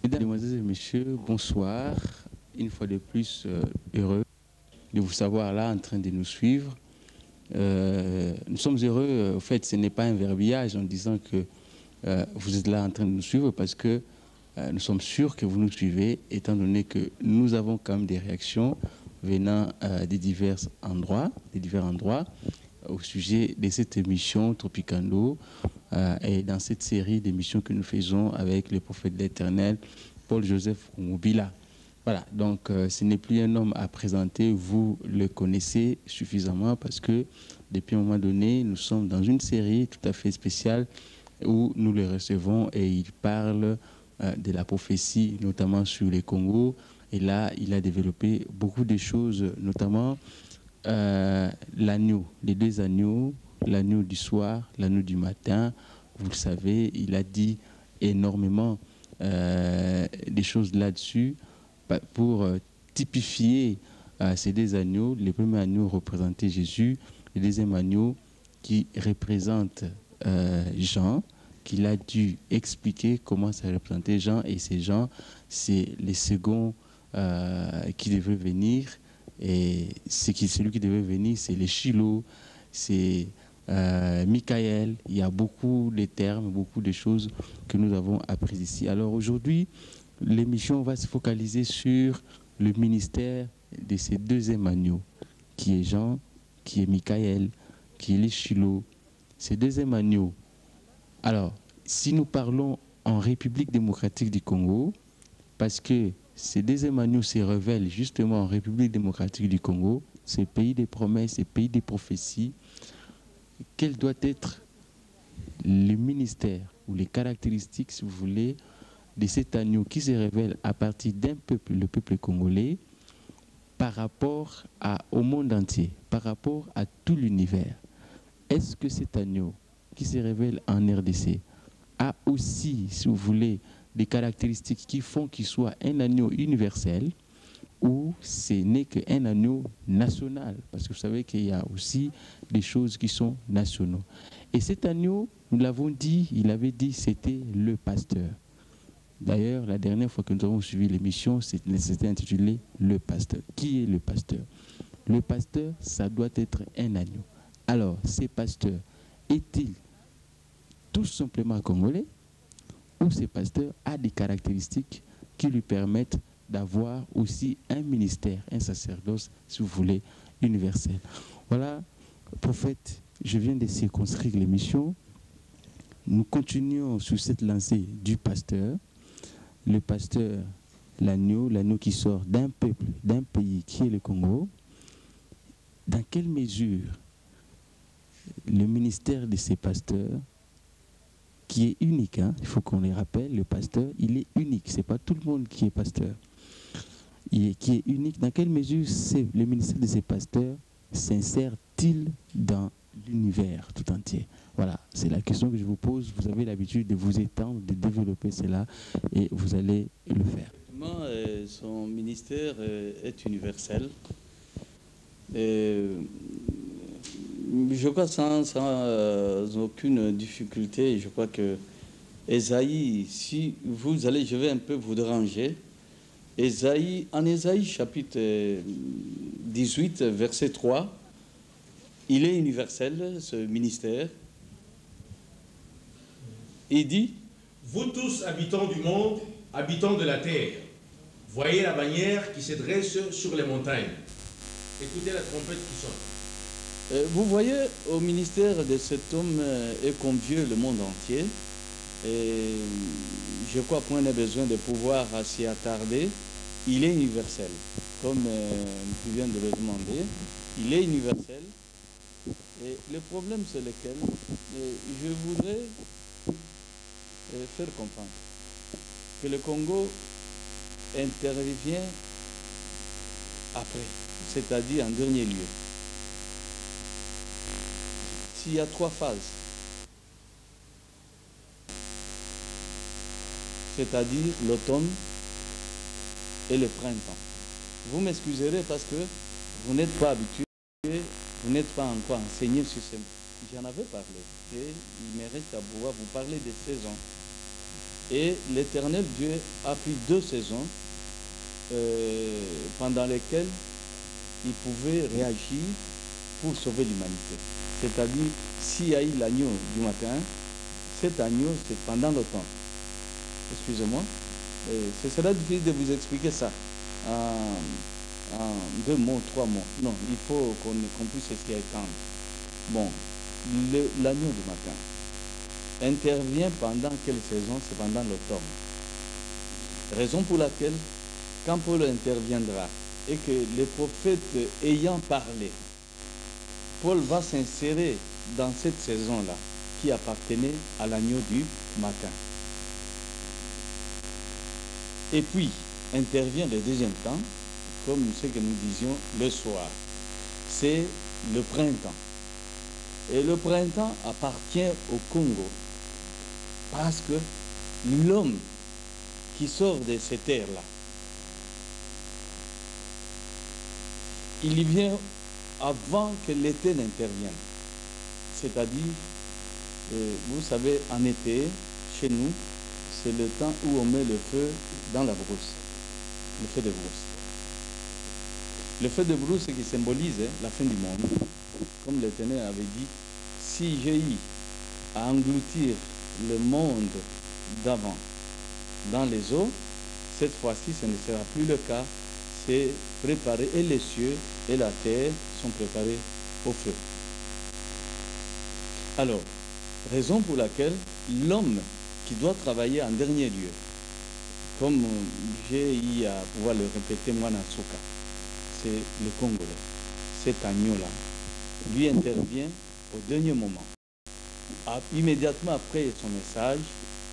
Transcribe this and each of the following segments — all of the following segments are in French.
Mesdames et messieurs, bonsoir. Une fois de plus, heureux de vous savoir là en train de nous suivre. Nous sommes heureux, au fait, ce n'est pas un verbiage en disant que vous êtes là en train de nous suivre parce que nous sommes sûrs que vous nous suivez, étant donné que nous avons quand même des réactions venant des divers endroits au sujet de cette émission Tropicando et dans cette série d'émissions que nous faisons avec le prophète de l'Éternel, Paul-Joseph Mobila. Voilà, donc ce n'est plus un homme à présenter, vous le connaissez suffisamment parce que depuis un moment donné, nous sommes dans une série tout à fait spéciale où nous le recevons et il parle de la prophétie, notamment sur les Congos. Et là, il a développé beaucoup de choses, notamment l'agneau, les deux agneaux, l'agneau du soir, l'agneau du matin. Vous le savez, il a dit énormément des choses là-dessus pour typifier ces deux agneaux. Le premier agneau représentait Jésus, le deuxième agneau qui représente Jean, qu'il a dû expliquer comment ça représentait Jean, et ces gens, c'est les seconds qui devaient venir, et celui qui devait venir, c'est les Shiloh, c'est Michael. Il y a beaucoup de termes, beaucoup de choses que nous avons apprises ici. Alors aujourd'hui, l'émission va se focaliser sur le ministère de ces deux agneaux, qui est Jean, qui est Michael, qui est les Shiloh. Ces deux agneaux. Alors, si nous parlons en République démocratique du Congo, parce que ces deux agneaux se révèlent justement en République démocratique du Congo, ce pays des promesses, ce pays des prophéties, quel doit être le ministère ou les caractéristiques, si vous voulez, de cet agneau qui se révèle à partir d'un peuple, le peuple congolais, par rapport au monde entier, par rapport à tout l'univers. Est-ce que cet agneau qui se révèle en RDC a aussi, si vous voulez, des caractéristiques qui font qu'il soit un agneau universel, ou ce n'est qu'un agneau national? Parce que vous savez qu'il y a aussi des choses qui sont nationaux. Et cet agneau, nous l'avons dit, il avait dit c'était le pasteur. D'ailleurs, la dernière fois que nous avons suivi l'émission, c'était intitulé Le pasteur. Qui est le pasteur? Le pasteur, ça doit être un agneau. Alors, ce pasteur est-il tout simplement congolais, ou ce pasteur a des caractéristiques qui lui permettent d'avoir aussi un ministère, un sacerdoce, si vous voulez, universel? Voilà, prophète, je viens de circonscrire l'émission. Nous continuons sur cette lancée du pasteur. Le pasteur, l'agneau qui sort d'un peuple, d'un pays qui est le Congo. Dans quelle mesure le ministère de ces pasteurs, qui est unique, hein, il faut qu'on les rappelle, le pasteur, il est unique, ce n'est pas tout le monde qui est pasteur. Qui est unique, dans quelle mesure le ministère de ces pasteurs s'insère-t-il dans l'univers tout entier? Voilà, c'est la question que je vous pose. Vous avez l'habitude de vous étendre, de développer cela, et vous allez le faire. Son ministère est universel. Je crois sans aucune difficulté. Je crois que Ésaïe, si vous allez, je vais un peu vous déranger. En Ésaïe chapitre 18, verset 3, il est universel, ce ministère. Il dit: vous tous, habitants du monde, habitants de la terre, voyez la bannière qui se dresse sur les montagnes. Écoutez la trompette qui sonne. Vous voyez, au ministère de cet homme est convié le monde entier. Et je crois qu'on a besoin de pouvoir s'y attarder. Il est universel, comme tu viens de le demander. Il est universel. Et le problème, c'est lequel? Je voudrais faire comprendre. que le Congo intervient après, c'est-à-dire en dernier lieu. S'il y a 3 phases, c'est-à-dire l'automne et le printemps. Vous m'excuserez parce que vous n'êtes pas habitué, vous n'êtes pas encore enseigné sur ce... J'en avais parlé et il me reste à pouvoir vous parler des saisons. Et l'Éternel Dieu a pris 2 saisons pendant lesquelles il pouvait réagir pour sauver l'humanité. C'est-à-dire, s'il y a eu l'agneau du matin, cet agneau, c'est pendant l'automne. Excusez-moi. Ce sera difficile de vous expliquer ça en 2 mots, 3 mots. Non, il faut qu'on puisse s'y étendre. Bon, l'agneau du matin intervient pendant quelle saison? C'est pendant l'automne. Raison pour laquelle, quand Paul interviendra et que les prophètes ayant parlé, Paul va s'insérer dans cette saison-là qui appartenait à l'agneau du matin. Et puis, intervient le deuxième temps, comme ce que nous disions le soir. C'est le printemps. Et le printemps appartient au Congo. Parce que l'homme qui sort de cette terre-là, il y vient avant que l'été n'intervienne. C'est-à-dire, vous savez, en été, chez nous, c'est le temps où on met le feu dans la brousse. Le feu de brousse. Le feu de brousse qui symbolise la fin du monde. Comme l'Éternel avait dit, si j'ai eu à engloutir le monde d'avant dans les eaux, cette fois-ci ce ne sera plus le cas. C'est préparé et les cieux et la terre sont préparés au feu. Alors, raison pour laquelle l'homme qui doit travailler en dernier lieu, comme j'ai eu à pouvoir le répéter moi dans Souka, c'est le Congolais. Cet agneau-là, lui intervient au dernier moment. Immédiatement après son message,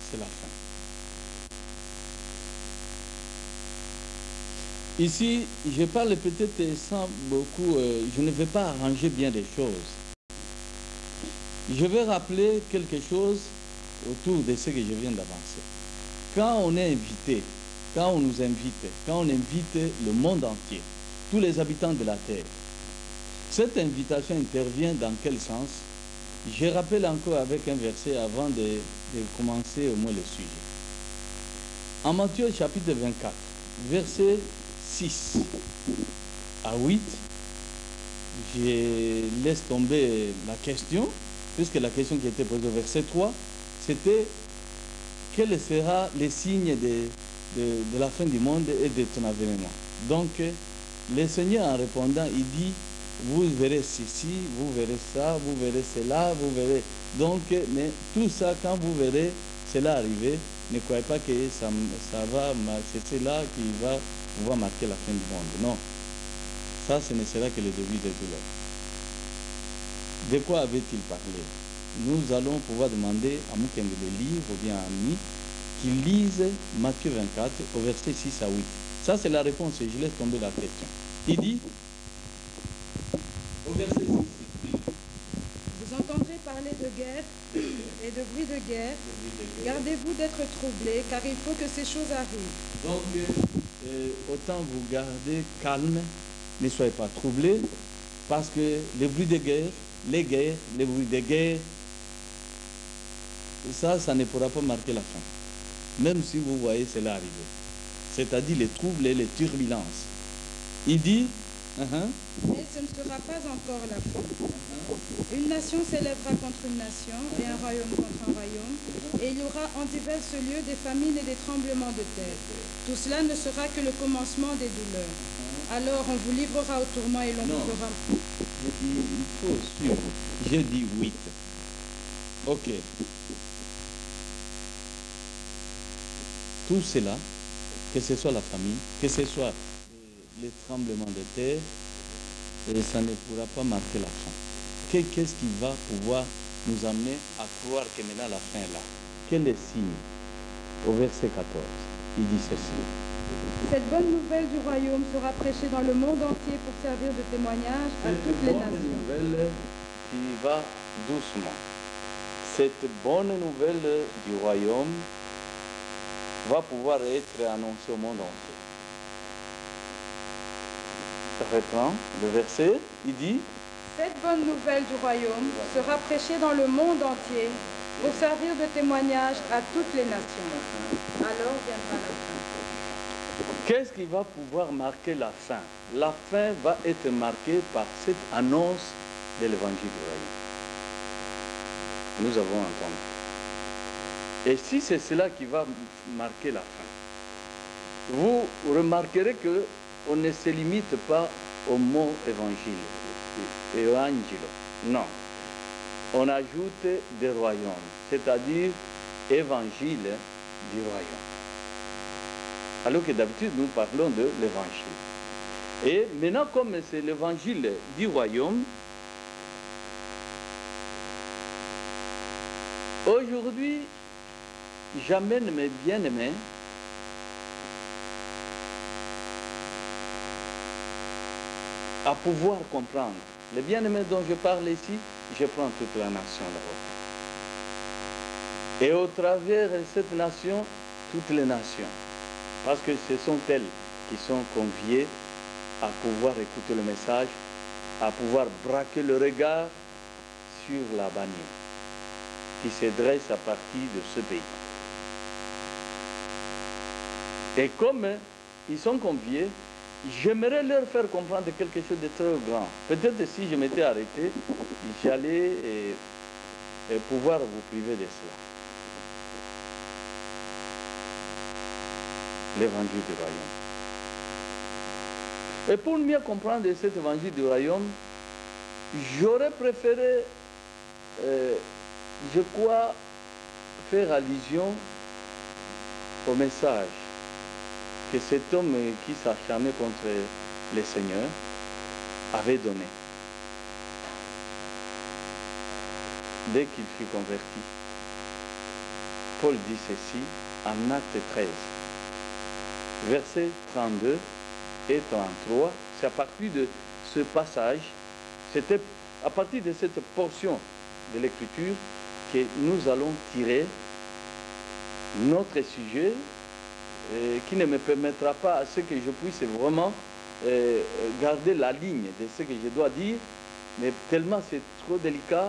c'est la fin. Ici, je parle peut-être sans beaucoup, je ne vais pas arranger bien les choses. Je vais rappeler quelque chose autour de ce que je viens d'avancer. Quand on est invité, quand on nous invite, quand on invite le monde entier, tous les habitants de la terre, cette invitation intervient dans quel sens? Je rappelle encore avec un verset avant de commencer au moins le sujet. En Matthieu chapitre 24, verset 6 à 8, je laisse tomber la question, puisque la question qui était posée au verset 3, c'était quel sera le signe de la fin du monde et de ton avènement. Donc, le Seigneur en répondant, il dit, vous verrez ceci, vous verrez ça, vous verrez cela, vous verrez. Donc, mais tout ça, quand vous verrez cela arriver, ne croyez pas que ça va, c'est cela qui va pouvoir marquer la fin du monde. Non. Ça, ce ne sera que le début de douleur. De quoi avait-il parlé? Nous allons pouvoir demander à Moukenge de lire, ou bien à Ami, qu'il lise Matthieu 24, au verset 6 à 8. Ça, c'est la réponse, et je laisse tomber la question. Il dit, au verset 6, vous entendrez parler de guerre et de bruit de guerre. Gardez-vous d'être troublés, car il faut que ces choses arrivent. Donc, autant vous garder calme, ne soyez pas troublés, parce que les bruits de guerre, les bruits de guerre, ça ne pourra pas marquer la fin. Même si vous voyez cela arriver. C'est-à-dire les troubles et les turbulences. Il dit, mais ce ne sera pas encore la fin. Une nation s'élèvera contre une nation et un royaume contre un royaume, et il y aura en divers lieux des famines et des tremblements de terre. Tout cela ne sera que le commencement des douleurs. Alors on vous livrera au tourment et l'on vous fera... Il faut suivre. J'ai dit 8. Ok. Tout cela, que ce soit la famille, que ce soit les tremblements de terre, ça ne pourra pas marquer la fin. Qu'est-ce qui va pouvoir nous amener à croire que maintenant la fin est là? Quel est le signe? Au verset 14. il dit ceci. Cette bonne nouvelle du royaume sera prêchée dans le monde entier pour servir de témoignage à toutes les nations. Cette bonne nouvelle qui va doucement. Cette bonne nouvelle du royaume va pouvoir être annoncée au monde entier. Reprends le verset, il dit, Cette bonne nouvelle du royaume sera prêchée dans le monde entier pour servir de témoignage à toutes les nations. Alors viendra la fin. qu'est-ce qui va pouvoir marquer la fin? La fin va être marquée par cette annonce de l'évangile du royaume. Nous avons entendu. Et si c'est cela qui va marquer la fin, vous remarquerez que on ne se limite pas au mot évangile, evangelo. Non. On ajoute des royaumes, c'est-à-dire évangile du royaume. Alors que d'habitude, nous parlons de l'évangile. Et maintenant, comme c'est l'évangile du royaume, aujourd'hui, j'amène mes bien-aimés à pouvoir comprendre. Les bien-aimés dont je parle ici, je prends toute la nation d'abord. Et au travers de cette nation, toutes les nations. Parce que ce sont elles qui sont conviées à pouvoir écouter le message, à pouvoir braquer le regard sur la bannière qui se dresse à partir de ce pays. Et comme ils sont conviés, j'aimerais leur faire comprendre quelque chose de très grand. Peut-être si je m'étais arrêté, j'allais pouvoir vous priver de cela. L'évangile du royaume. Et pour mieux comprendre cet évangile du royaume, j'aurais préféré, je crois, faire allusion au message que cet homme qui s'acharnait contre le Seigneur avait donné dès qu'il fut converti. Paul dit ceci en Acte 13, versets 32 et 33. C'est à partir de ce passage, c'était à partir de cette portion de l'Écriture que nous allons tirer notre sujet, qui ne me permettra pas à ce que je puisse vraiment garder la ligne de ce que je dois dire, mais tellement c'est trop délicat,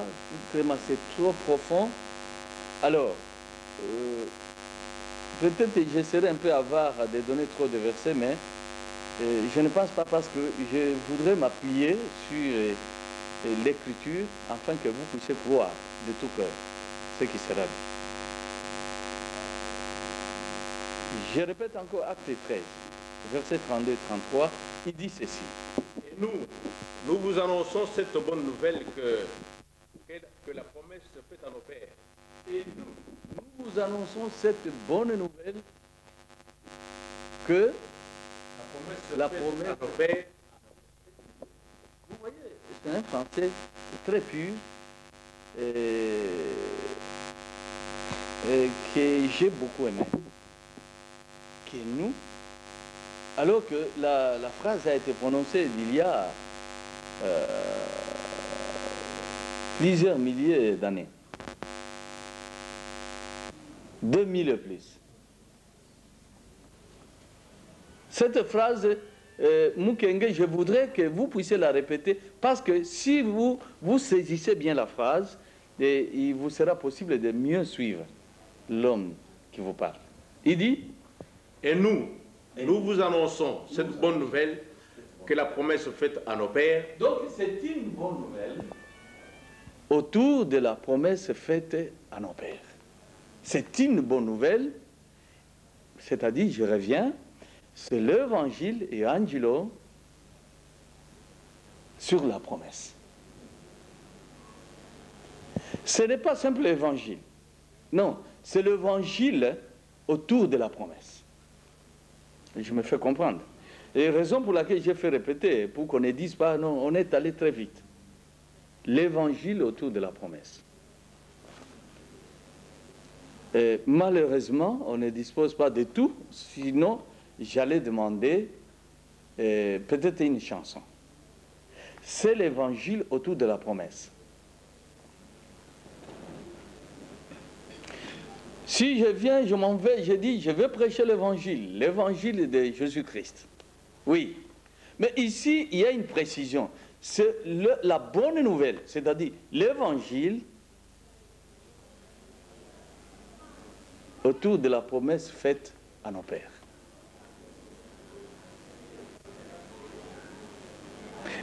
tellement c'est trop profond. Alors, peut-être que je serai un peu avare de donner trop de versets, mais je ne pense pas, parce que je voudrais m'appuyer sur l'Écriture afin que vous puissiez croire de tout cœur ce qui sera dit. Je répète encore Acte 13, versets 32 et 33, il dit ceci. Et nous vous annonçons cette bonne nouvelle que la promesse se fait à nos pères. Et nous vous annonçons cette bonne nouvelle que La promesse à nos pères. vous voyez, c'est un français très pur que j'ai beaucoup aimé. Que nous, alors que la phrase a été prononcée il y a plusieurs milliers d'années. 2000 et plus. Cette phrase, Mukenge, je voudrais que vous puissiez la répéter, parce que si vous saisissez bien la phrase, il vous sera possible de mieux suivre l'homme qui vous parle. Il dit, Et nous vous annonçons cette bonne nouvelle que la promesse faite à nos pères. donc c'est une bonne nouvelle autour de la promesse faite à nos pères. C'est une bonne nouvelle, c'est-à-dire, je reviens, c'est l'évangile et Angelo sur la promesse. Ce n'est pas simple évangile. Non, c'est l'évangile autour de la promesse. Je me fais comprendre. Et raison pour laquelle j'ai fait répéter, pour qu'on ne dise pas, non, on est allé très vite. L'évangile autour de la promesse. Malheureusement, on ne dispose pas de tout, sinon j'allais demander peut-être une chanson. C'est l'évangile autour de la promesse. Si je viens, je m'en vais, je dis, je vais prêcher l'évangile de Jésus-Christ. Oui. Mais ici, il y a une précision. C'est la bonne nouvelle, c'est-à-dire l'évangile autour de la promesse faite à nos pères.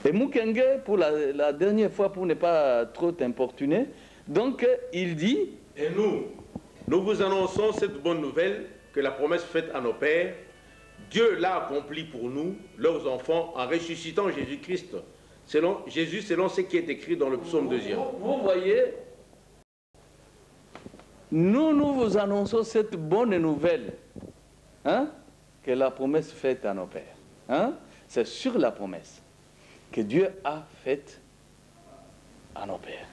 Et Mukwege, pour la dernière fois, pour ne pas trop t'importuner, donc il dit... Et nous vous annonçons cette bonne nouvelle que la promesse faite à nos pères, Dieu l'a accomplie pour nous, leurs enfants, en ressuscitant Jésus-Christ, selon ce qui est écrit dans le psaume 2e. Vous voyez, nous vous annonçons cette bonne nouvelle, hein, que la promesse faite à nos pères. Hein, c'est sur la promesse que Dieu a faite à nos pères.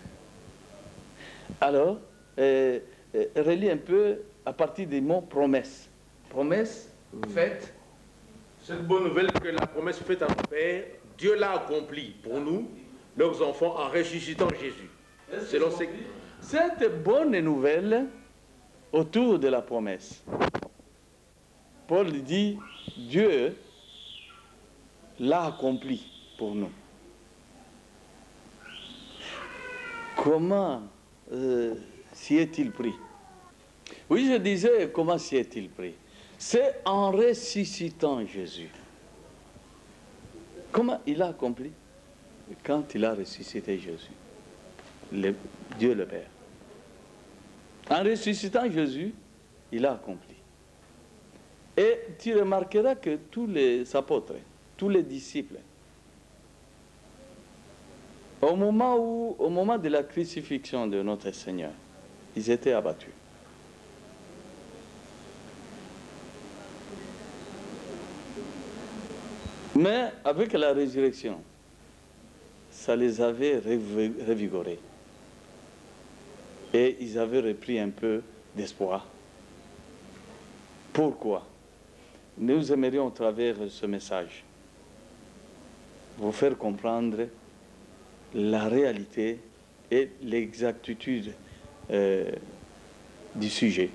Alors, relis un peu à partir des mots promesse. Promesse faite. Cette bonne nouvelle que la promesse faite à nos pères, Dieu l'a accomplie pour nous, leurs enfants, en ressuscitant Jésus. Selon cette bonne nouvelle autour de la promesse. Paul dit, Dieu l'a accompli pour nous. Comment s'y est-il pris? Oui, je disais, comment s'y est-il pris? C'est en ressuscitant Jésus. Comment il a accompli? Quand il a ressuscité Jésus, Dieu le Père. En ressuscitant Jésus, il a accompli. Et tu remarqueras que tous les apôtres, tous les disciples, au moment de la crucifixion de notre Seigneur, ils étaient abattus. Mais avec la résurrection, ça les avait revigorés. Et ils avaient repris un peu d'espoir. Pourquoi? Nous aimerions, à travers ce message, vous faire comprendre la réalité et l'exactitude du sujet,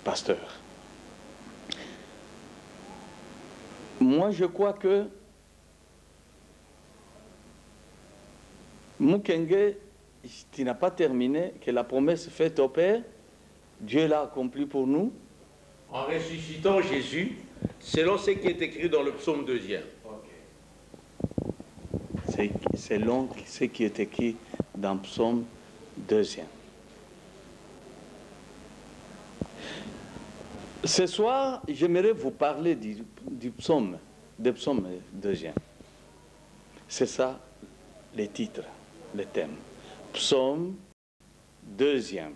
pasteur. Moi, je crois que Mukwege, tu n'as pas terminé, que la promesse faite au Père, Dieu l'a accomplie pour nous. En ressuscitant Jésus, selon ce qui est écrit dans le psaume 2e. C'est selon ce qui est écrit dans le psaume 2e. Ce soir, j'aimerais vous parler du psaume 2e. C'est ça, les titres, le thème. Psaume 2e.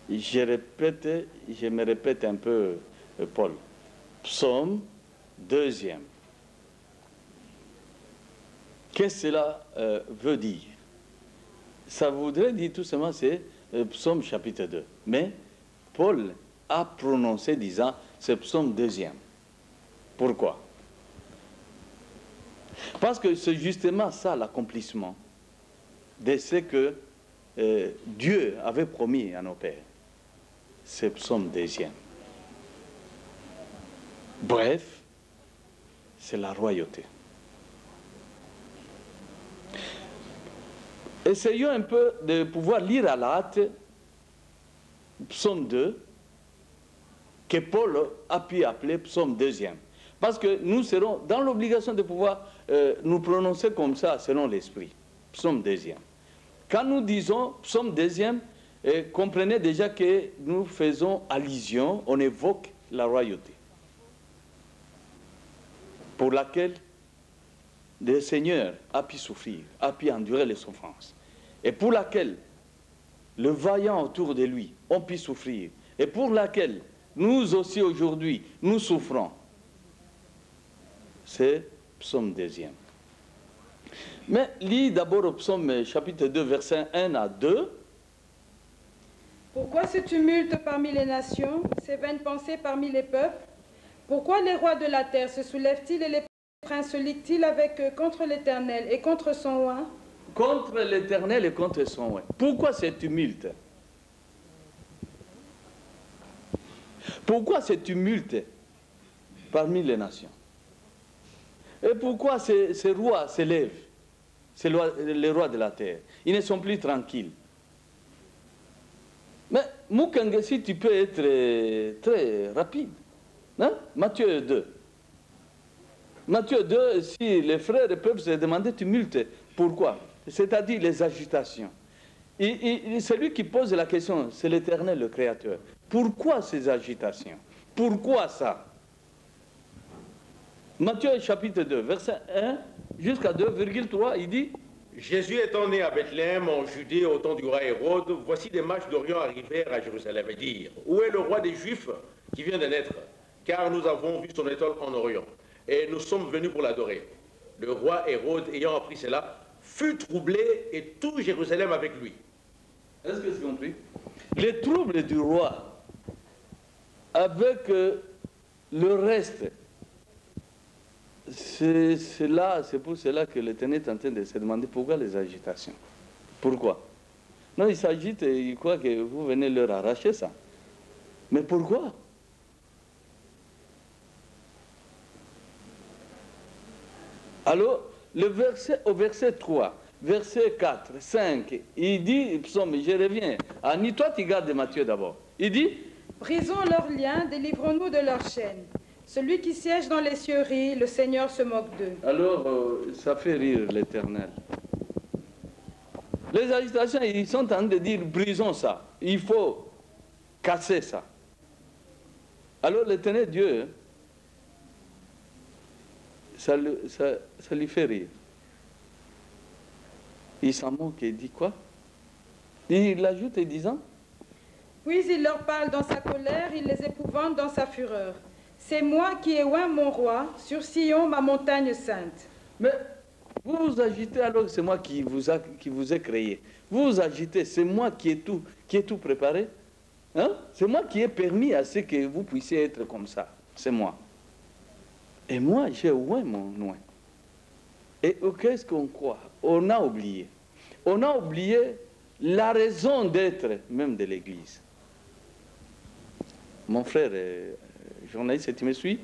Je me répète un peu, Paul. Psaume 2e. Qu'est-ce que cela veut dire? Ça voudrait dire tout simplement, c'est psaume chapitre 2. Mais Paul a prononcé disant, c'est psaume 2e. Pourquoi? Parce que c'est justement ça l'accomplissement de ce que Dieu avait promis à nos pères. C'est psaume 2e. Bref, c'est la royauté. Essayons un peu de pouvoir lire à la hâte psaume 2, que Paul a pu appeler psaume 2e. Parce que nous serons dans l'obligation de pouvoir nous prononcer comme ça, selon l'esprit. Psaume 2e. Quand nous disons psaume 2e, comprenez déjà que nous faisons allusion, on évoque la royauté, pour laquelle le Seigneur a pu souffrir, a pu endurer les souffrances, et pour laquelle le vaillant autour de lui ont pu souffrir, et pour laquelle nous aussi aujourd'hui, nous souffrons. C'est psaume 2e. Mais lis d'abord au psaume chapitre 2, versets 1 à 2, Pourquoi ce tumulte parmi les nations, ces vaines pensées parmi les peuples? Pourquoi les rois de la terre se soulèvent-ils et les princes se liguent-ils avec eux contre l'Éternel et contre son oint? Contre l'Éternel et contre son oint. Pourquoi ce tumulte? Pourquoi ce tumulte parmi les nations? Et pourquoi ces rois s'élèvent, les rois de la terre? Ils ne sont plus tranquilles. Mais Mukenge, si tu peux être très rapide. Hein? Matthieu 2. Matthieu 2, si les frères peuvent se demander tumulte, pourquoi? C'est-à-dire les agitations. Celui qui pose la question, c'est l'Éternel, le Créateur. Pourquoi ces agitations? Pourquoi ça? Matthieu chapitre 2, verset 1 jusqu'à 2,3, il dit: Jésus étant né à Bethléem, en Judée, au temps du roi Hérode, voici des mages d'Orient arrivèrent à Jérusalem et dirent: Où est le roi des Juifs qui vient de naître? Car nous avons vu son étoile en Orient, et nous sommes venus pour l'adorer. Le roi Hérode, ayant appris cela, fut troublé, et tout Jérusalem avec lui. Est-ce que c'est compris? Les troubles du roi avec le reste, c'est pour cela que l'Éternel est en train de se demander pourquoi les agitations. Pourquoi? Non, ils s'agitent et ils croient que vous venez leur arracher ça. Mais pourquoi? Alors, au verset 3, verset 4, 5, il dit, psaume, je reviens, Annie, toi tu gardes Matthieu d'abord. Il dit: Brisons leurs liens, délivrons-nous de leurs chaînes. Celui qui siège dans les cieux rit, le Seigneur se moque d'eux. Alors, ça fait rire l'Éternel. Les agitations, ils sont en train de dire: brisons ça, il faut casser ça. Alors l'Éternel Dieu, ça lui fait rire. Il s'en moque et dit quoi? Il ajoute en disant: Puis il leur parle dans sa colère, il les épouvante dans sa fureur. C'est moi qui ai oint mon roi, sur Sion, ma montagne sainte. Mais vous vous agitez alors que c'est moi qui vous ai créé. Vous vous agitez, c'est moi qui ai tout préparé. Hein? C'est moi qui ai permis à ce que vous puissiez être comme ça. C'est moi. Et moi, j'ai oint mon oint. Et qu'est-ce qu'on croit? On a oublié. On a oublié la raison d'être même de l'Église. Mon frère, journaliste, si tu me suis,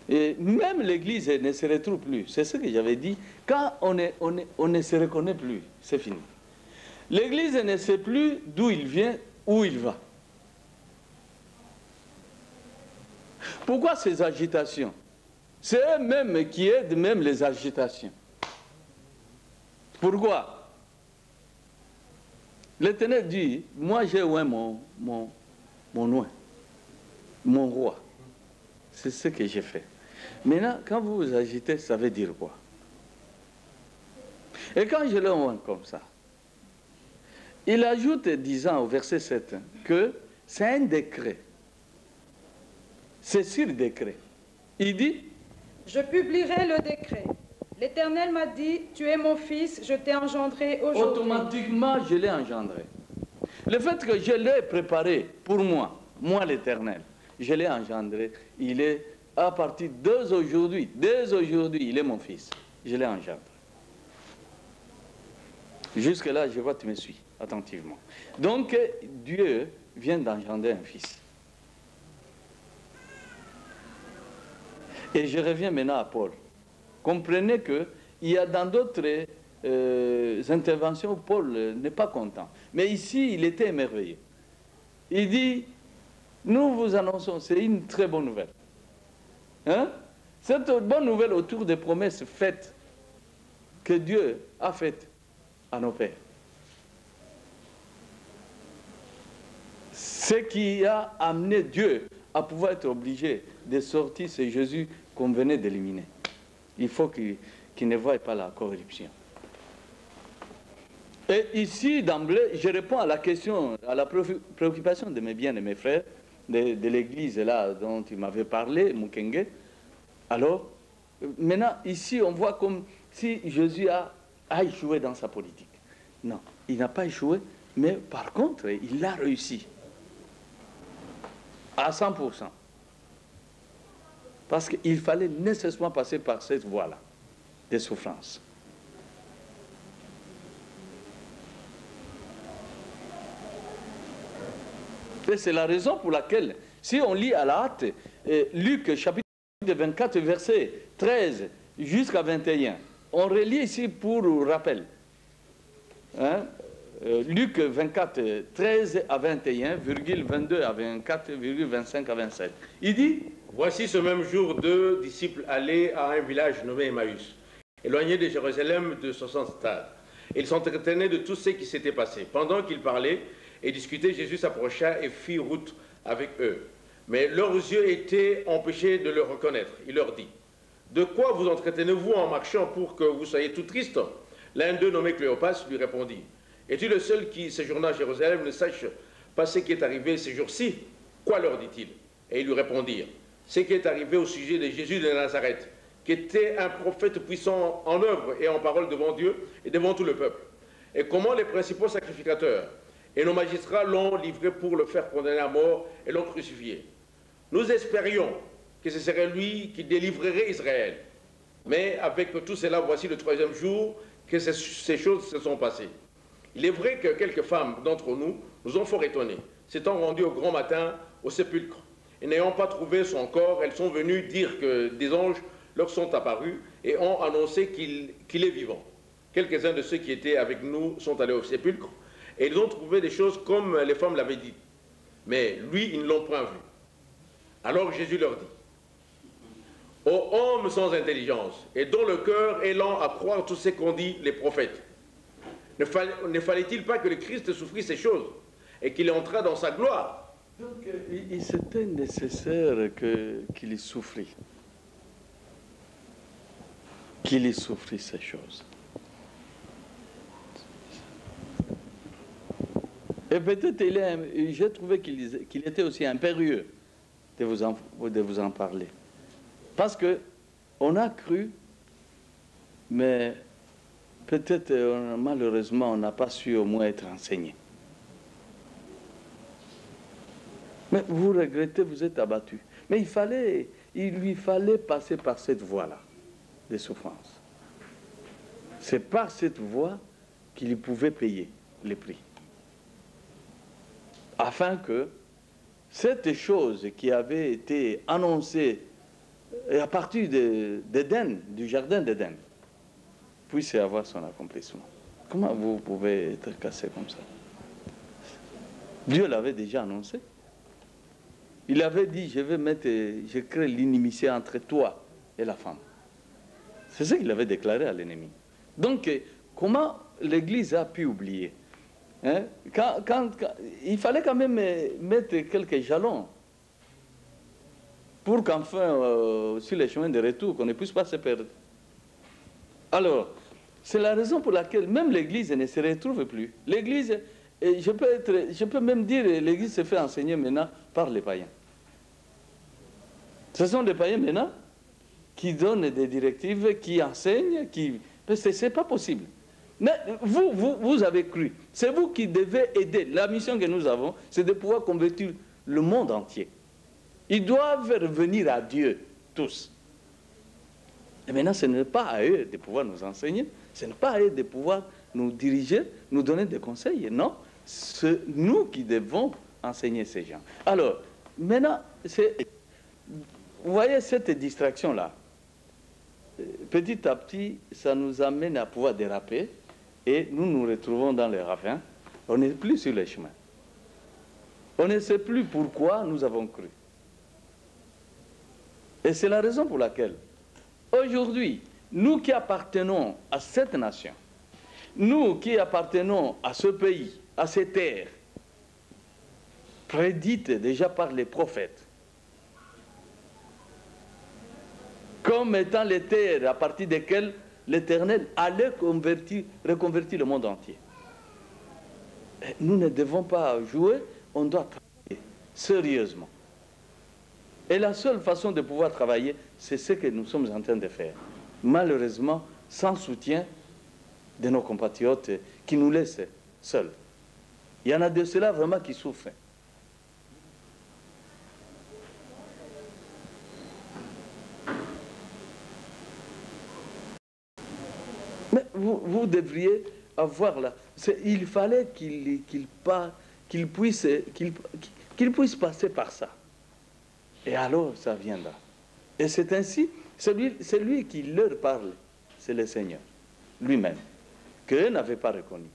et même l'Église ne se retrouve plus. C'est ce que j'avais dit. Quand on ne se reconnaît plus, c'est fini. L'Église ne sait plus d'où il vient, où il va. Pourquoi ces agitations? C'est eux-mêmes qui aident même les agitations. Pourquoi? L'Éternel dit: moi j'ai oint mon oint, mon roi. C'est ce que j'ai fait. Maintenant, quand vous vous agitez, ça veut dire quoi? Et quand je le oint comme ça, il ajoute, disant au verset 7, que c'est un décret. C'est sur décret. Il dit: Je publierai le décret. L'Éternel m'a dit, tu es mon fils, je t'ai engendré aujourd'hui. Automatiquement, je l'ai engendré. Le fait que je l'ai préparé pour moi l'Éternel, je l'ai engendré, il est à partir dès aujourd'hui, il est mon fils. Je l'ai engendré. Jusque-là, je vois que tu me suis attentivement. Donc, Dieu vient d'engendrer un fils. Et je reviens maintenant à Paul. Comprenez qu'il y a dans d'autres interventions où Paul n'est pas content. Mais ici, il était émerveillé. Il dit: nous vous annonçons, c'est une très bonne nouvelle. Hein? Cette bonne nouvelle autour des promesses faites que Dieu a faites à nos pères. Ce qui a amené Dieu à pouvoir être obligé de sortir ce Jésus qu'on venait d'éliminer. Il faut qu'il ne voie pas la corruption. Et ici, d'emblée, je réponds à la question, à la préoccupation de mes bien-aimés frères, de l'église là dont tu m'avais parlé, Mukenge. Alors, maintenant, ici, on voit comme si Jésus a échoué dans sa politique. Non, il n'a pas échoué, mais par contre, il a réussi. à 100%. Parce qu'il fallait nécessairement passer par cette voie-là, des souffrances. Et c'est la raison pour laquelle, si on lit à la hâte, Luc chapitre 24, verset 13 jusqu'à 21, on relit ici pour rappel. Hein? Luc 24, 13 à 21, 22 à 24, 25 à 27. Il dit: Voici ce même jour, 2 disciples allaient à un village nommé Emmaüs, éloigné de Jérusalem de 60 stades. Ils s'entretenaient de tout ce qui s'était passé. Pendant qu'ils parlaient et discutaient, Jésus s'approcha et fit route avec eux. Mais leurs yeux étaient empêchés de le reconnaître. Il leur dit: De quoi vous entretenez-vous en marchant pour que vous soyez tout tristes? L'un d'eux, nommé Cléopas, lui répondit: Es-tu le seul qui, séjournant à Jérusalem, ne sache pas ce qui est arrivé ces jours-ci? Quoi, leur dit-il? Et ils lui répondirent: Ce qui est arrivé au sujet de Jésus de Nazareth, qui était un prophète puissant en œuvre et en parole devant Dieu et devant tout le peuple. Et comment les principaux sacrificateurs et nos magistrats l'ont livré pour le faire condamner à mort et l'ont crucifié. Nous espérions que ce serait lui qui délivrerait Israël. Mais avec tout cela, voici le 3e jour que ces choses se sont passées. Il est vrai que quelques femmes d'entre nous nous ont fort étonnés, s'étant rendues au grand matin au sépulcre. Et n'ayant pas trouvé son corps, elles sont venues dire que des anges leur sont apparus et ont annoncé qu'il est vivant. Quelques-uns de ceux qui étaient avec nous sont allés au sépulcre et ils ont trouvé des choses comme les femmes l'avaient dit. Mais lui, ils ne l'ont point vu. Alors Jésus leur dit: Ô hommes sans intelligence et dont le cœur est lent à croire tout ce qu'ont dit les prophètes, ne fallait-il pas que le Christ souffrit ces choses et qu'il entra dans sa gloire? Donc, c'était nécessaire qu'il souffrit. Qu'il souffrit ces choses. Et peut-être j'ai trouvé qu'il était aussi impérieux de vous en parler. Parce qu'on a cru, mais peut-être malheureusement on n'a pas su au moins être enseigné. Mais vous regrettez, vous êtes abattu. Mais il lui fallait passer par cette voie-là, des souffrances. C'est par cette voie qu'il pouvait payer les prix. Afin que cette chose qui avait été annoncée à partir d'Éden, du jardin d'Éden, puisse avoir son accomplissement. Comment vous pouvez être cassé comme ça? Dieu l'avait déjà annoncé. Il avait dit: je crée l'inimitié entre toi et la femme. C'est ce qu'il avait déclaré à l'ennemi. Donc, comment l'Église a pu oublier? Hein? Il fallait quand même mettre quelques jalons pour qu'enfin, sur les chemins de retour, qu'on ne puisse pas se perdre. Alors, c'est la raison pour laquelle même l'Église ne se retrouve plus. L'Église, je peux même dire, l'Église se fait enseigner maintenant par les païens. Ce sont des païens maintenant qui donnent des directives, qui enseignent, parce que ce n'est pas possible. Mais vous avez cru. C'est vous qui devez aider. La mission que nous avons, c'est de pouvoir convertir le monde entier. Ils doivent revenir à Dieu, tous. Et maintenant, ce n'est pas à eux de pouvoir nous enseigner, ce n'est pas à eux de pouvoir nous diriger, nous donner des conseils. Non, c'est nous qui devons enseigner ces gens. Alors, maintenant, vous voyez cette distraction-là, petit à petit, ça nous amène à pouvoir déraper et nous nous retrouvons dans les ravins. On n'est plus sur les chemins. On ne sait plus pourquoi nous avons cru. Et c'est la raison pour laquelle, aujourd'hui, nous qui appartenons à cette nation, nous qui appartenons à ce pays, à ces terres, prédites déjà par les prophètes, comme étant les terres à partir desquelles l'Éternel allait reconvertir le monde entier. Et nous ne devons pas jouer, on doit travailler sérieusement. Et la seule façon de pouvoir travailler, c'est ce que nous sommes en train de faire. Malheureusement, sans soutien de nos compatriotes qui nous laissent seuls. Il y en a de ceux-là vraiment qui souffrent. Mais vous devriez avoir là. Il fallait qu'il puisse passer par ça. Et alors, ça viendra. Et c'est ainsi, c'est lui qui leur parle, c'est le Seigneur, lui-même, qu'eux n'avaient pas reconnu.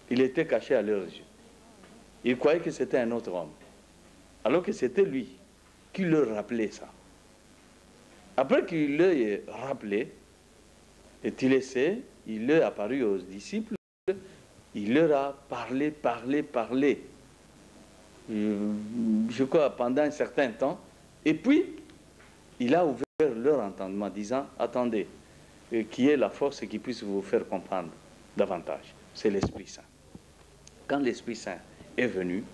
Il était caché à leurs yeux. Ils croyaient que c'était un autre homme, alors que c'était lui qui leur rappelait ça. Après qu'il leur ait rappelé, et il essaie, il leur est apparu aux disciples, il leur a parlé. Je crois pendant un certain temps, et puis il a ouvert leur entendement, disant, attendez, qui est la force qui puisse vous faire comprendre davantage? C'est l'Esprit Saint. Quand l'Esprit Saint est venu,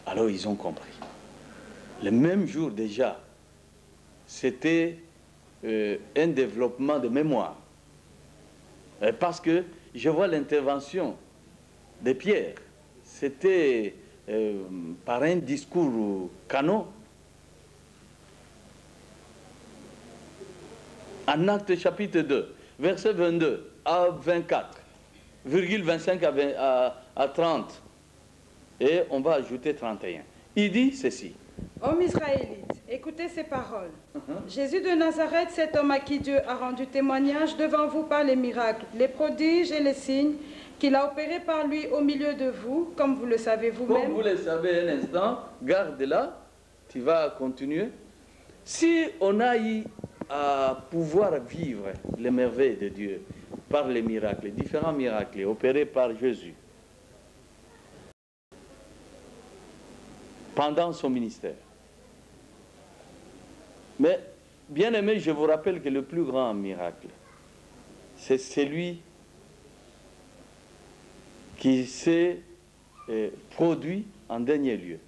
alors ils ont compris. Le même jour déjà, c'était un développement de mémoire. Parce que je vois l'intervention de Pierre, c'était par un discours canon. En Actes chapitre 2, verset 22 à 24, virgule 25 à 30, et on va ajouter 31. Il dit ceci. Hommes israélites, écoutez ces paroles. Jésus de Nazareth, cet homme à qui Dieu a rendu témoignage devant vous par les miracles, les prodiges et les signes qu'il a opérés par lui au milieu de vous, comme vous le savez vous-même. Comme vous le savez un instant, garde là, tu vas continuer. Si on a eu à pouvoir vivre les merveilles de Dieu par les miracles, les différents miracles opérés par Jésus pendant son ministère. Mais, bien aimé, je vous rappelle que le plus grand miracle, c'est celui qui s'est produit en dernier lieu.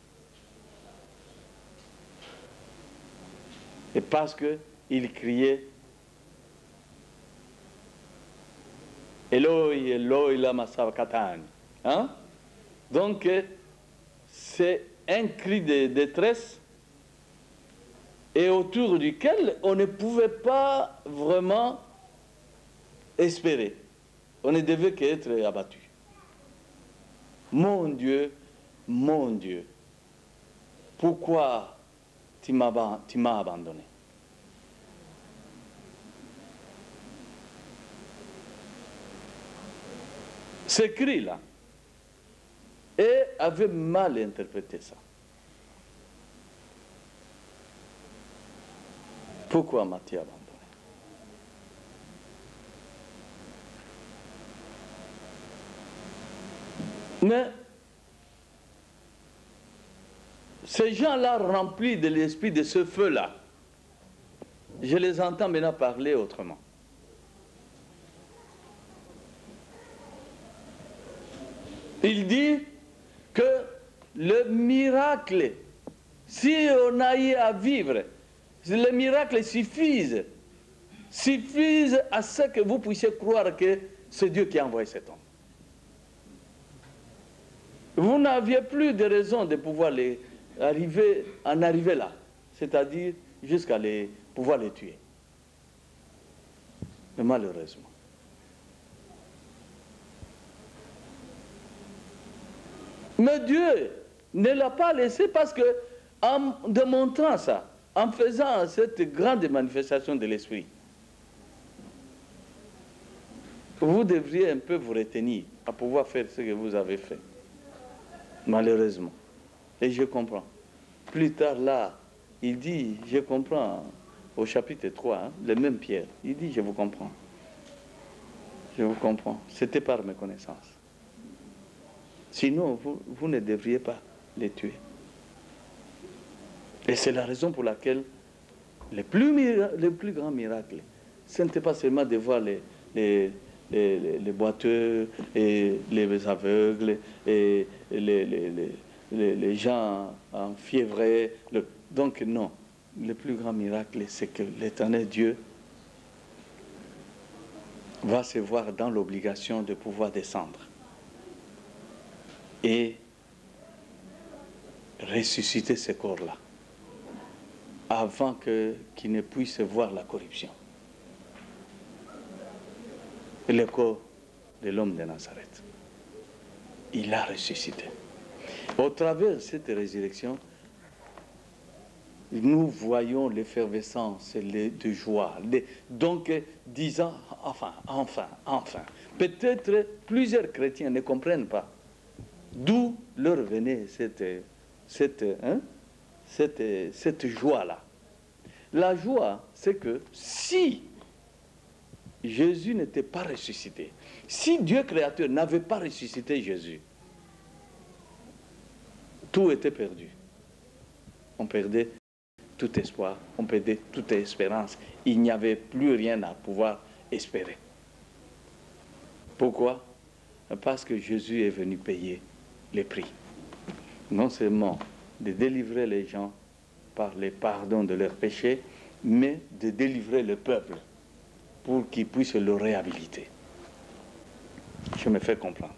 Et parce qu'il criait Eloi, Eloi, lama sabachthani. Hein? Donc, c'est un cri de détresse et autour duquel on ne pouvait pas vraiment espérer. On ne devait qu'être abattu. Mon Dieu, pourquoi tu m'as abandonné? Ce cri-là, et avait mal interprété ça. Pourquoi m'as-tu abandonné? Mais ces gens-là remplis de l'esprit de ce feu-là, je les entends maintenant parler autrement. Il dit que le miracle, si on a eu à vivre, le miracle suffise à ce que vous puissiez croire que c'est Dieu qui a envoyé cet homme. Vous n'aviez plus de raison de pouvoir en arriver là, c'est-à-dire jusqu'à pouvoir les tuer. Mais malheureusement. Mais Dieu ne l'a pas laissé parce que, en démontrant ça, en faisant cette grande manifestation de l'Esprit, vous devriez un peu vous retenir à pouvoir faire ce que vous avez fait. Malheureusement. Et je comprends. Plus tard, là, il dit, je comprends, au chapitre 3, le même Pierre, il dit, je vous comprends. Je vous comprends. C'était par mes connaissances. Sinon, vous ne devriez pas les tuer. Et c'est la raison pour laquelle les plus grands miracles, ce n'était pas seulement de voir les boiteux et les aveugles et les gens enfiévrés. Donc non, le plus grand miracle, c'est que l'Éternel Dieu va se voir dans l'obligation de pouvoir descendre et ressusciter ce corps-là avant qu'il ne puisse voir la corruption. le corps de l'homme de Nazareth. Il a ressuscité. Au travers de cette résurrection, nous voyons l'effervescence de joie. Donc, disant, enfin. Peut-être plusieurs chrétiens ne comprennent pas d'où leur venait cette joie-là. La joie, c'est que si Jésus n'était pas ressuscité, si Dieu créateur n'avait pas ressuscité Jésus, tout était perdu. On perdait tout espoir, on perdait toute espérance. Il n'y avait plus rien à pouvoir espérer. Pourquoi? Parce que Jésus est venu payer les prix. Non seulement de délivrer les gens par le pardon de leurs péchés, mais de délivrer le peuple pour qu'il puisse le réhabiliter. Je me fais comprendre.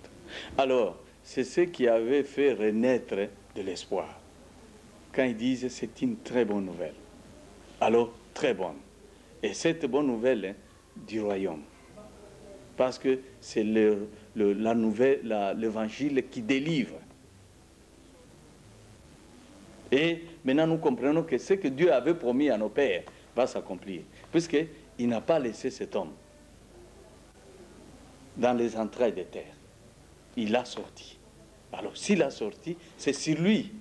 Alors, c'est ce qui avait fait renaître de l'espoir. Quand ils disent c'est une très bonne nouvelle, alors très bonne. Et cette bonne nouvelle du royaume, parce que c'est l'évangile qui délivre. Et maintenant nous comprenons que ce que Dieu avait promis à nos pères va s'accomplir, puisqu'il n'a pas laissé cet homme dans les entrailles des terres. Il l'a sorti. Alors s'il l'a sorti, c'est sur lui,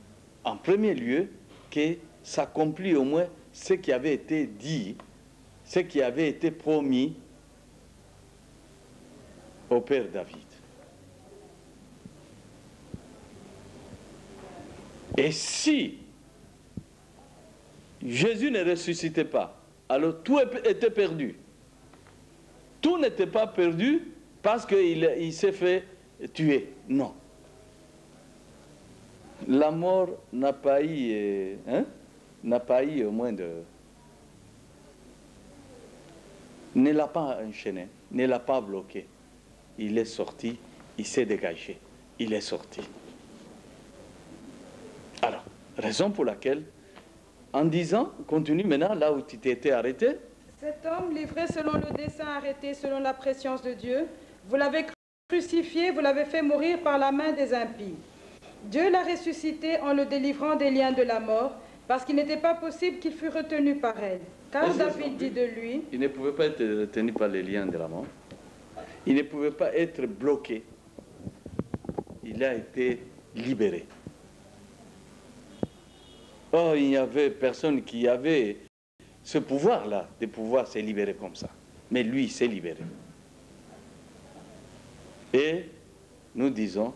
en premier lieu, que s'accomplit au moins ce qui avait été dit, ce qui avait été promis au père David. Et si Jésus ne ressuscitait pas, alors tout était perdu. Tout n'était pas perdu parce qu'il s'est fait tuer. Non. La mort n'a pas eu, au moins de... ne l'a pas enchaîné, ne l'a pas bloqué. Il est sorti, il s'est dégagé, il est sorti. Alors, raison pour laquelle, en disant, continue maintenant là où tu t'étais arrêté. Cet homme, livré selon le dessein arrêté, selon la préscience de Dieu, vous l'avez crucifié, vous l'avez fait mourir par la main des impies. Dieu l'a ressuscité en le délivrant des liens de la mort, parce qu'il n'était pas possible qu'il fût retenu par elle. Car David dit de lui... Il ne pouvait pas être retenu par les liens de la mort. Il ne pouvait pas être bloqué. Il a été libéré. Oh, il n'y avait personne qui avait ce pouvoir-là, de pouvoir se libérer comme ça. Mais lui, il s'est libéré. Et nous disons,